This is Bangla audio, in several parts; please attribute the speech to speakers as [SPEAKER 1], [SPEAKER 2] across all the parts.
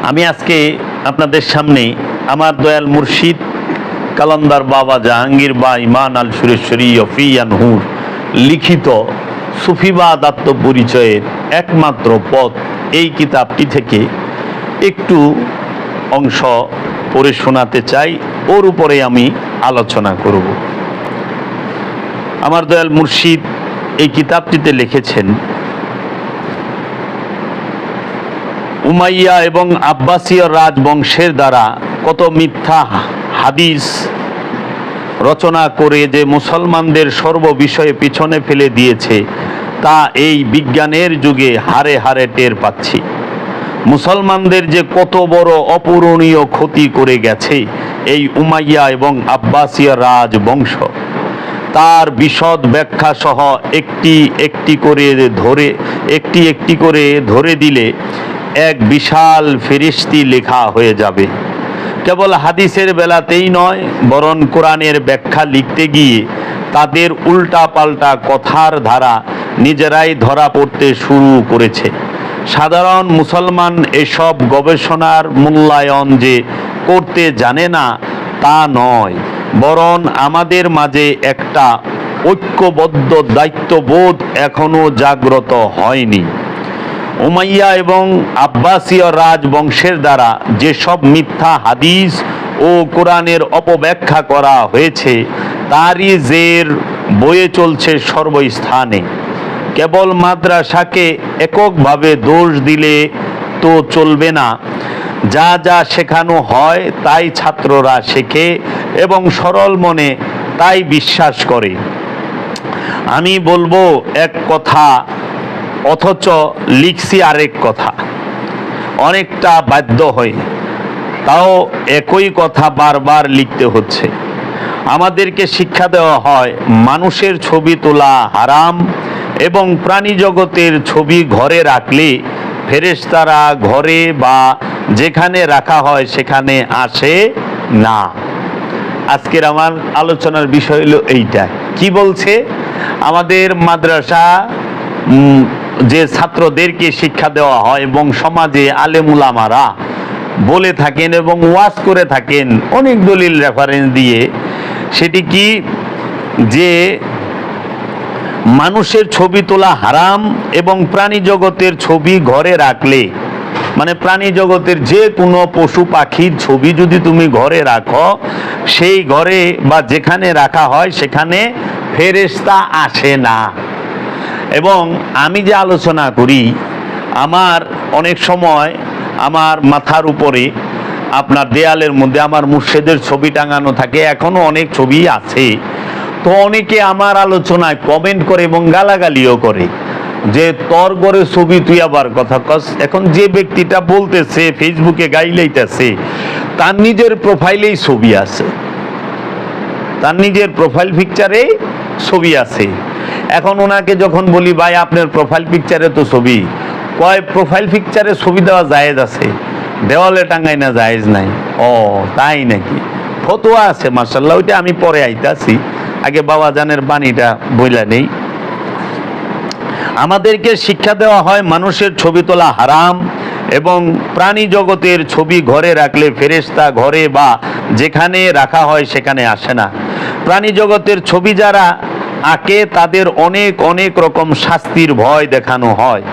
[SPEAKER 1] আমি আজকে আপনাদের সামনে আমার দয়াল মুর্শিদ কালান্দার বাবা জাহাঙ্গীর বা ইমান আল সুরেশ্বরী অফিয়ানহুর লিখিত সুফিবাদ আত্মপরিচয়ের একমাত্র পথ এই কিতাবটি থেকে একটু অংশ পড়ে শোনাতে চাই। ওর উপরে আমি আলোচনা করব। আমার দয়াল মুর্শিদ এই কিতাবটিতে লিখেছেন, উমাইয়া এবং আব্বাসীয় রাজবংশের দ্বারা কত মিথ্যা হাদিস রচনা করে যে মুসলমানদের সর্ববিষয়ে পিছনে ফেলে দিয়েছে তা এই বিজ্ঞানের যুগে হারে হারে টের পাচ্ছি। মুসলমানদের যে কত বড় অপূরণীয় ক্ষতি করে গেছে এই উমাইয়া এবং আব্বাসীয় রাজবংশ, তার বিশদ ব্যাখ্যা সহ একটি একটি করে ধরে দিলে এক বিশাল ফেরেশতি লেখা হয়ে যাবে। কেবল হাদিসের বেলাতেই নয়, বরং কোরআনের ব্যাখ্যা লিখতে গিয়ে তাদের উল্টা পাল্টা কথার ধারা নিজেরাই ধরা পড়তে শুরু করেছে। সাধারণ মুসলমান এসব গবেষণার মূল্যায়ন যে করতে জানে না তা নয়, বরং আমাদের মাঝে একটা ঐক্যবদ্ধ দায়িত্ববোধ এখনো জাগ্রত হয়নি। উমাইয়া এবং আব্বাসীয় রাজবংশের দ্বারা যেসব মিথ্যা হাদিস ও কোরআনের অপব্যাখ্যা করা হয়েছে তারই জের বয়ে চলছে সর্বস্থানে। কেবল মাদ্রাসাকে এককভাবে দোষ দিলে তো চলবে না, যা যা শেখানো হয় তাই ছাত্ররা শেখে এবং সরল মনে তাই বিশ্বাস করে। আমি বলবো এক কথা অথচ লিখছি আরেক কথা, অনেকটা বাধ্য হয়ে, তাও একই কথা বারবার লিখতে হচ্ছে। আমাদেরকে শিক্ষা দেওয়া হয় মানুষের ছবি তোলা হারাম এবং প্রাণী জগতের ছবি ঘরে রাখলে ফেরেশতারা ঘরে বা যেখানে রাখা হয় সেখানে আসে না। আজকের আমার আলোচনার বিষয় হলো এইটা। কি বলছে? আমাদের মাদ্রাসা যে ছাত্রদেরকে শিক্ষা দেওয়া হয় এবং সমাজে আলেমুলামারা বলে থাকেন এবং ওয়াজ করে থাকেন অনেক দলিল রেফারেন্স দিয়ে, সেটি কি যে মানুষের ছবি তোলা হারাম এবং প্রাণী জগতের ছবি ঘরে রাখলে, মানে প্রাণী জগতের যে কোনো পশু পাখির ছবি যদি তুমি ঘরে রাখো, সেই ঘরে বা যেখানে রাখা হয় সেখানে ফেরেশতা আসে না। এবং আমি যে আলোচনা করি, আমার অনেক সময় আমার মাথার উপরে আপনার দেয়ালের মধ্যে আমার মুর্শিদের ছবি টাঙানো থাকে, এখনো অনেক ছবি আছে। তো অনেকে আমার আলোচনায় কমেন্ট করে এবং গালাগালিও করে যে তোর ঘরে ছবি তুই আবার কথা কস। এখন যে ব্যক্তিটা বলতেছে ফেসবুকে গাইলাইতেছে, তার নিজের প্রোফাইলেই ছবি আছে, তার নিজের প্রোফাইল পিকচারে ছবি আছে। এখন ওনাকে যখন বলি ভাই আপনার প্রোফাইল পিকচারে তো ছবি, কয় প্রোফাইল পিকচারে ছবি দেওয়া জায়েজ আছে, দেওয়ালে টাঙ্গাই না জায়েজ নাই। ও তাই নাকি? ফতোয়া আছে মাশাআল্লাহ, ওইটা আমি পরে আইতাছি, আগে বাবা জানের বাণীটা বইলা নেই। আমাদেরকে শিক্ষা দেওয়া হয় মানুষের ছবি তোলা হারাম এবং প্রাণী জগতের ছবি ঘরে রাখলে ফেরেশতা ঘরে বা যেখানে রাখা হয় সেখানে আসে না। প্রাণী জগতের ছবি যারা আঁকে তাদের অনেক অনেক রকম শাস্তির ভয় দেখানো হয়।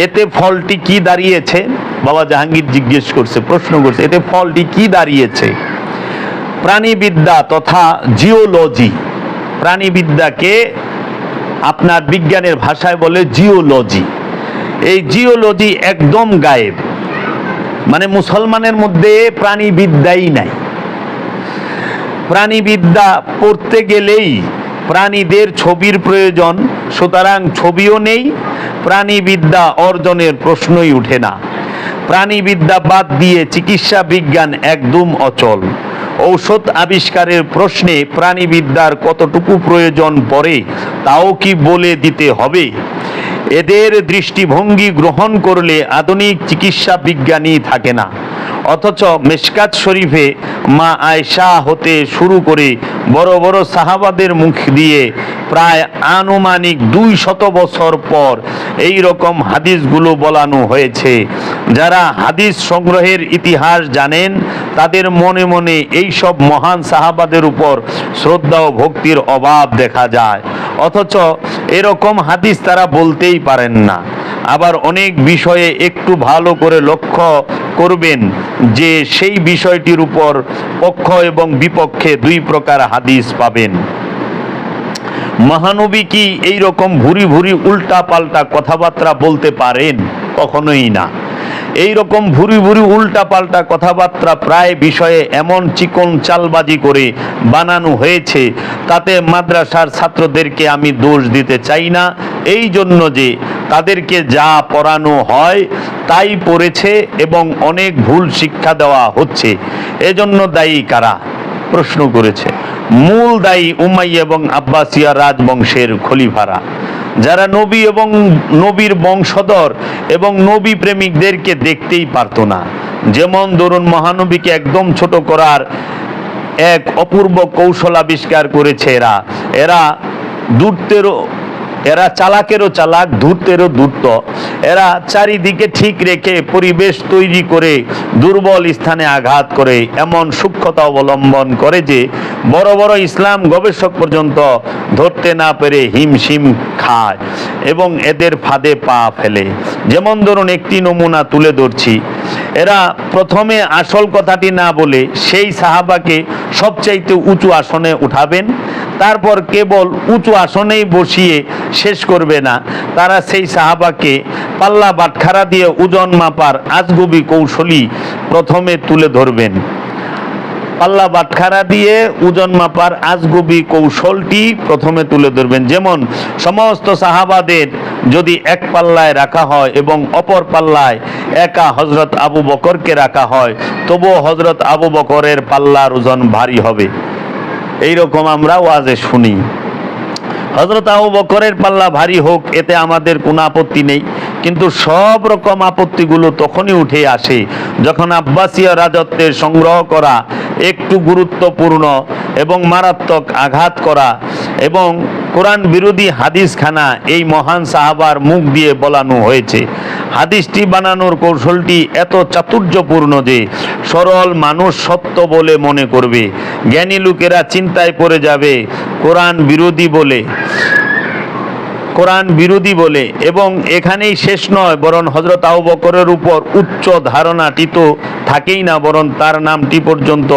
[SPEAKER 1] এতে ফলটি কি দাঁড়িয়েছে? বাবা জাহাঙ্গীর জিজ্ঞেস করছে, প্রশ্ন করছে, এতে ফলটি কি দাঁড়িয়েছে? প্রাণীবিদ্যা তথা জিওলজি, প্রাণীবিদ্যাকে আপনার বিজ্ঞানের ভাষায় বলে জিওলজি। এই জিওলজি একদম গায়েব, মানে মুসলমানের মধ্যে প্রাণীবিদ্যাই নাই। প্রাণীবিদ্যা পড়তে গেলেই প্রাণীদের ছবির প্রয়োজন, সুতরাং ছবিও নেই, প্রাণীবিদ্যা অর্জনের প্রশ্নই উঠে না। প্রাণীবিদ্যা বাদ দিয়ে চিকিৎসা বিজ্ঞান একদম অচল। ঔষধ আবিষ্কারের প্রশ্নে প্রাণীবিদ্যার কতটুকু প্রয়োজন পড়ে তাও কি বলে দিতে হবে? এদের দৃষ্টিভঙ্গি গ্রহণ করলে আধুনিক চিকিৎসা বিজ্ঞানই থাকে না। অথচ মিশকাত শরীফে মা আয়েশা হতে শুরু করে বড় বড় সাহাবাদের মুখ দিয়ে প্রায় আনুমানিক 200 বছর পর এই রকম হাদিসগুলো বলানো হয়েছে। যারা হাদিস সংগ্রহের ইতিহাস জানেন তাদের মনে মনে এই সব মহান সাহাবাদের উপর শ্রদ্ধা ও ভক্তির অভাব দেখা যায়, অথচ এরকম হাদিস তারা বলতেই পারেন না। আবার অনেক বিষয়ে একটু ভালো করে লক্ষ্য করবেন যে সেই বিষয়টির উপর পক্ষ এবং বিপক্ষে দুই প্রকার হাদিস পাবেন। মহানবী কি এই রকম ভুরি ভুরি উল্টা পাল্টা কথাবার্তা বলতে পারেন? কখনোই না। এই রকম ভুরি ভুরি উল্টা পাল্টা কথাবার্তা প্রায় বিষয়ে এমন চিকন চালবাজি করে বানানো হয়েছে, তাতে মাদ্রাসার ছাত্রদেরকে আমি দোষ দিতে চাই না, এই জন্য যে তাদেরকে যা পড়ানো হয় তাই পড়েছে এবং অনেক ভুল শিক্ষা দেওয়া হচ্ছে। এজন্য দায়ী কারা? প্রশ্ন করেছে। মূল দায়ী উমাইয়া এবং আব্বাসিয়া রাজবংশের খলিফারা, যারা নবী এবং নবীর বংশধর এবং নবী প্রেমিকদেরকে দেখতেই পারতো না। যেমন ধরুন, মহানবীকে একদম ছোট করার এক অপূর্ব কৌশল আবিষ্কার করেছে এরা এরা চালাকেরও চালাক, ধূর্তেরও ধূর্ত। এরা চারিদিকে ঠিক রেখে পরিবেশ তৈরি করে দুর্বল স্থানে আঘাত করে এমন সূক্ষ্মতা অবলম্বন করে যে বড় বড় ইসলাম গবেষক পর্যন্ত ধরতে না পেরে হিমশিম খায় এবং এদের ফাঁদে পা ফেলে। যেমন ধরুন, একটি নমুনা তুলে ধরছি। এরা প্রথমে আসল কথাটি না বলে সেই সাহাবাকে সবচাইতে উঁচু আসনে উঠাবেন, তারপর কেবল উঁচু আসনেই বসিয়ে শেষ করবে না, তারা সেই সাহাবাকে পাল্লা বাটখারা দিয়ে ওজন মাপার আজগুবি কৌশলী প্রথমে তুলে ধরবেন। পাল্লা বাটখারা দিয়ে ওজন মাপার আজগুবি কৌশলটি প্রথমে তুলে ধরবেন। যেমন সমস্ত সাহাবাদের যদি এক পাল্লায় রাখা হয় এবং অপর পাল্লায় একা হযরত আবু বকরকে রাখা হয়, তবুও হযরত আবু বকরের পাল্লার ওজন ভারী হবে। এইরকম আমরা ওয়াজে শুনি। হযরত আবু বকরের পাল্লা ভারী হোক, এতে আমাদের কোনো আপত্তি নেই, কিন্তু সব রকম আপত্তিগুলো তখনই উঠে আসে যখন আব্বাসীয় রাজত্বের সংগ্রহ করা একটু গুরুত্বপূর্ণ এবং মারাত্মক আঘাত করা এবং কোরআন বিরোধী হাদিসখানা এই মহান সাহাবার মুখ দিয়ে বলানো হয়েছে। হাদিসটি বানানোর কৌশলটি এত চাতুর্যপূর্ণ যে সরল মানুষ সত্য বলে মনে করবে, জ্ঞানী লোকেরা চিন্তায় পড়ে যাবে কোরআন বিরোধী বলে। এবং এখানেই শেষ নয়, বরং হযরত আবু বকরের উপর উচ্চ ধারণাটি তো থাকেই না, বরং তার নামটি পর্যন্ত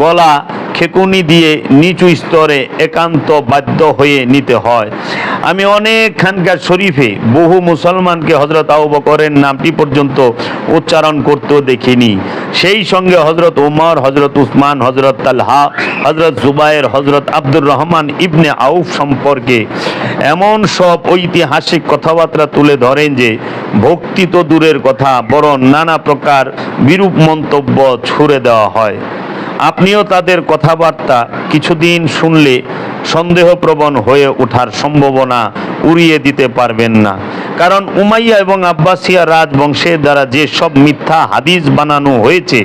[SPEAKER 1] গলা খেকুনি দিয়ে নিচু স্তরে একান্ত বাধ্য হয়ে নিতে হয়। আমি অনেক খানকা শরীফে বহু মুসলমানকে হযরত আবু বকরের নামটি পর্যন্ত উচ্চারণ করতেও দেখিনি। সেই সঙ্গে হযরত ওমর, হযরত উসমান, হযরত তালহা, হযরত জুবায়ের, হযরত আব্দুর রহমান ইবনে আউফ সম্পর্কে এমন সব ঐতিহাসিক কথাবার্তা তুলে ধরেন যে ভক্তি তো দূরের কথা, বরং নানা প্রকার বিরূপ মন্তব্য ছুড়ে দেওয়া হয়। আপনিও তাদের কথাবার্তা কিছুদিন শুনলে সন্দেহপ্রবণ হয়ে ওঠার সম্ভাবনা উড়িয়ে দিতে পারবেন না। কারণ উমাইয়া এবং আব্বাসিয়া রাজবংশের দ্বারা যে সব মিথ্যা হাদিস বানানো হয়েছে,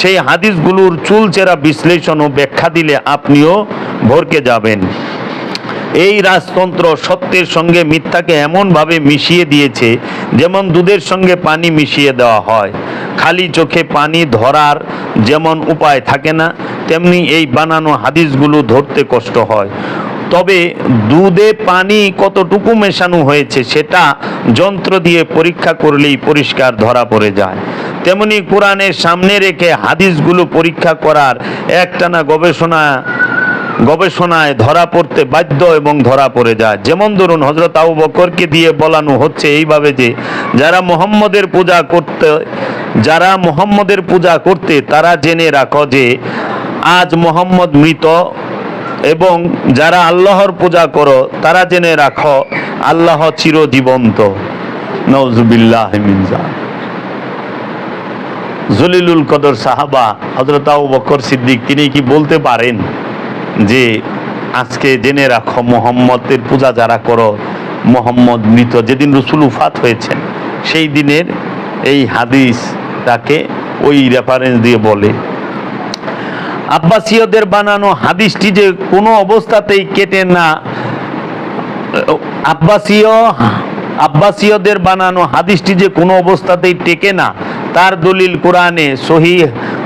[SPEAKER 1] সেই হাদিসগুলোর চুলচেরা বিশ্লেষণ ও ব্যাখ্যা দিলে আপনিও ভরকে যাবেন। এই রাজতন্ত্র সত্যের সঙ্গে মিথ্যাকে এমনভাবে মিশিয়ে দিয়েছে যেমন দুধের সঙ্গে পানি মিশিয়ে দেওয়া হয়। খালি চোখে পানি ধরার যেমন উপায় থাকে না, তেমনি এই বানানো হাদিসগুলো ধরতে কষ্ট হয়। তবে দুধে পানি কতটুকু মেশানো হয়েছে সেটা যন্ত্র দিয়ে পরীক্ষা করলেই পরিষ্কার ধরা পড়ে যায়। তেমনি কোরআনের সামনে রেখে হাদিসগুলো পরীক্ষা করার একটানা গবেষণায় ধরা পড়তে বাধ্য এবং ধরা পড়ে যায়। যেমন ধরুন, হযরত আবু বকরকে দিয়ে বলানো হচ্ছে এইভাবে যে যারা মুহাম্মদের পূজা করতে তারা জেনে রাখো যে আজ মুহাম্মদ মৃত, এবং যারা আল্লাহর পূজা করো তারা জেনে রাখো আল্লাহ চিরজীবন্ত। নাউজুবিল্লাহ মিন যালিক। জলিলুল কদর সাহাবা হযরত আবু বকর সিদ্দিক তিনি কি বলতে পারেন যে আজকে জেনে রাখো মুহাম্মদের পূজা যারা করো মুহাম্মদ মৃত? যেদিন রাসূল ওফাত হয়েছেন সেই দিনের এই হাদিসটাকে ওই রেফারেন্স দিয়ে বলে। আব্বাসীয়দের বানানো হাদিসটি যে কোনো অবস্থাতেই কেটে না, আব্বাসীয় আব্বাসীয়দের বানানো হাদিসটি যে কোনো অবস্থাতেই টেকে না, তার দলিল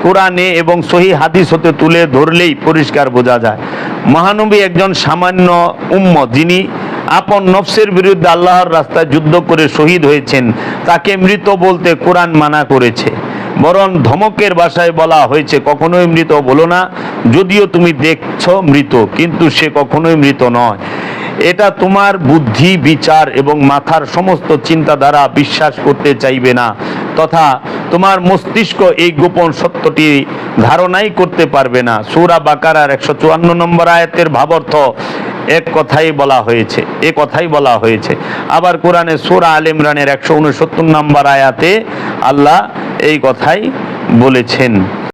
[SPEAKER 1] কোরআনে এবং সহি হাদিস হতে তুলে ধরলেই পরিষ্কার বোঝা যায়। মহানবী একজন সামান্য উম্মত, যিনি আপন নফসের বিরুদ্ধে আল্লাহর রাস্তায় যুদ্ধ করে শহীদ হয়েছেন। তাকে মৃত বলতে কোরআন মানা করেছে, বরং ধমকের ভাষায় বলা হয়েছে কখনোই মৃত বলো না, যদিও তুমি দেখছো মৃত, কিন্তু সে কখনোই মৃত নয়। এটা তোমার বুদ্ধি, বিচার এবং মাথার সমস্ত চিন্তাধারা বিশ্বাস করতে চাইবে না, তথা তোমার মস্তিষ্ক এই গোপন সত্যটি ধারণাই করতে পারবে না। সূরা বাকারার 154 নম্বর আয়াতের ভাবার্থ এ কথাই বলা হয়েছে। আবার কোরআনে সূরা আলে ইমরানের 169 নম্বর আয়াতে আল্লাহ এই কথাই বলেছেন।